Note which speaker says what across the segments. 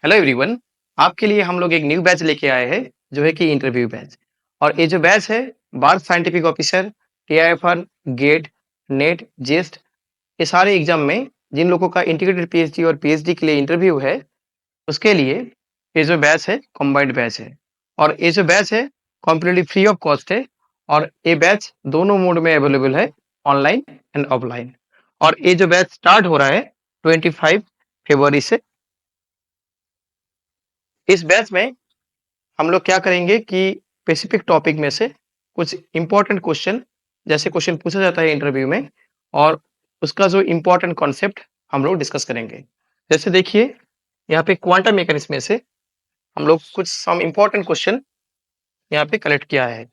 Speaker 1: Hello everyone. आपके लिए हम लोग एक न्यू बैच लेके आए हैं जो है कि इंटरव्यू बैच। और ये जो बैच है Bharat scientific officer, TIFR, GATE, NET, JEST, ये सारे एग्जाम में जिन लोगों का इंटीग्रेटेड पीएचडी और पीएचडी के लिए इंटरव्यू है उसके लिए ये जो बैच है कंबाइंड बैच है। और ये जो बैच है कम्प्लीटली फ्री ऑफ कॉस्ट है। और ये बैच दोनों मोड में अवेलेबल है, ऑनलाइन एंड ऑफलाइन। और ये जो बैच स्टार्ट हो रहा है 25 फरवरी से। इस बैच में हम लोग क्या करेंगे कि स्पेसिफिक टॉपिक में से कुछ इंपॉर्टेंट क्वेश्चन, जैसे क्वेश्चन पूछा जाता है इंटरव्यू में, और उसका जो इंपॉर्टेंट कॉन्सेप्ट हम लोग डिस्कस करेंगे। जैसे देखिए यहाँ पे क्वांटम मैकेनिक्स में से हम लोग कुछ सम इंपॉर्टेंट क्वेश्चन यहाँ पे कलेक्ट किया है।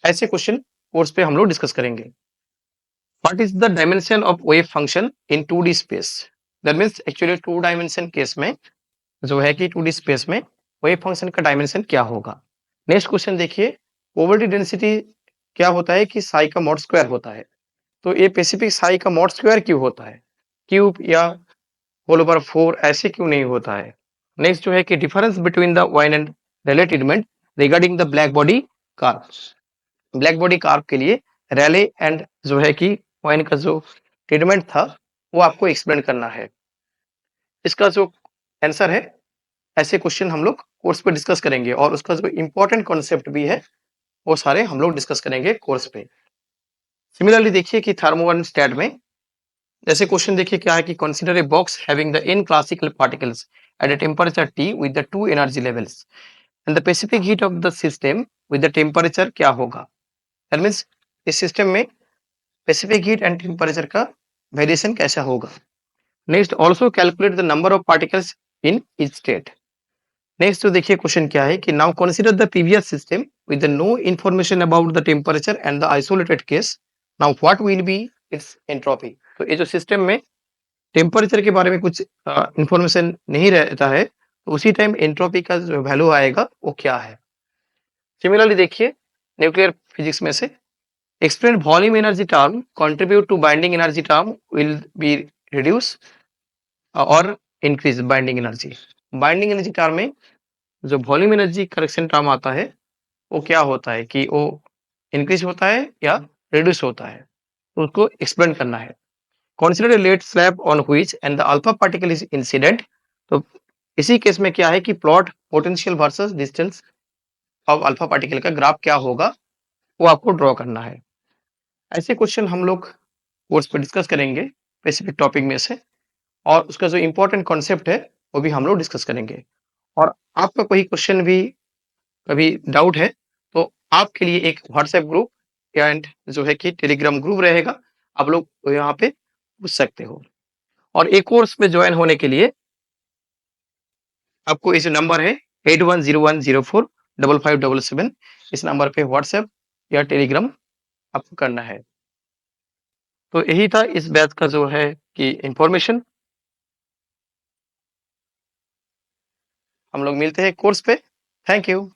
Speaker 1: ऐसे क्वेश्चन कोर्स पे हम लोग डिस्कस करेंगे। What is the dimension of wave function in 2D space? That means actually 2 dimension case में जो है कि 2D स्पेस में वेव फंक्शन का डायमेंशन क्या होगा। नेक्स्ट क्वेश्चन देखिए, प्रोबेबिलिटी डेंसिटी क्या होता है कि साई का मॉड स्क्वायर होता है। तो ये स्पेसिफिक साई का मॉड स्क्वायर क्यों होता है, क्यूब या होल ओवर 4 ऐसे क्यों नहीं होता है। नेक्स्ट जो है कि difference between the wine and Rayleigh treatment regarding the black body curve. Black body curve के लिए रेले एंड जो है कि वाइन का जो ट्रीटमेंट था वो आपको एक्सप्लेन करना है। इसका जो आंसर है, ऐसे क्वेश्चन हम लोग कोर्स पे डिस्कस करेंगे और उसका जो इंपॉर्टेंट कॉन्सेप्ट भी है वो सारे हम लोग डिस्कस करेंगे कोर्स पे। सिमिलरली देखिए कि थर्मो एंड स्टैट में जैसे क्वेश्चन देखिए क्या है कि consider a box having the in classical particles at a temperature T with the 2 energy levels and the specific heat of the system with the temperature क्या होगा। दैट मीन्स इस system में स्पेसिफिक हीट एंड टेम्परेचर का variation कैसा होगा। Next also calculate the number of particles in each state. Next तो देखिए question क्या है कि now consider the previous system with no information about the temperature and the isolated case, now what will be it's entropy. तो ये जो system में temperature के बारे में कुछ इंफॉर्मेशन नहीं रहता है तो उसी टाइम एंट्रोपी का जो वैल्यू आएगा वो क्या है। सिमिलरली देखिए न्यूक्लियर फिजिक्स में से explain volume energy term contribute to binding energy term will be reduce और increase binding energy. Binding energy term में जो वॉल्यूम एनर्जी करेक्शन टर्म आता है वो क्या होता है कि वो इंक्रीज होता है या रिड्यूस होता है, तो उसको एक्सप्लेन करना है। Consider a lead slab on which and the alpha particle is incident. तो इसी केस में क्या है कि plot potential versus distance of alpha particle का ग्राफ क्या होगा वो आपको ड्रॉ करना है। ऐसे क्वेश्चन हम लोग कोर्स पे डिस्कस करेंगे स्पेसिफिक टॉपिक में से, और उसका जो इंपॉर्टेंट कॉन्सेप्ट है वो भी हम लोग डिस्कस करेंगे। और आपका कोई क्वेश्चन भी कभी डाउट है तो आपके लिए एक व्हाट्सएप ग्रुप एंड जो है कि टेलीग्राम ग्रुप रहेगा, आप लोग यहाँ पे पूछ सकते हो। और एक कोर्स में ज्वाइन होने के लिए आपको इस नंबर है 8101045577, इस नंबर पे व्हाट्सएप या टेलीग्राम आपको करना है। तो यही था इस बैच का जो है कि इंफॉर्मेशन। हम लोग मिलते हैं कोर्स पे। Thank you.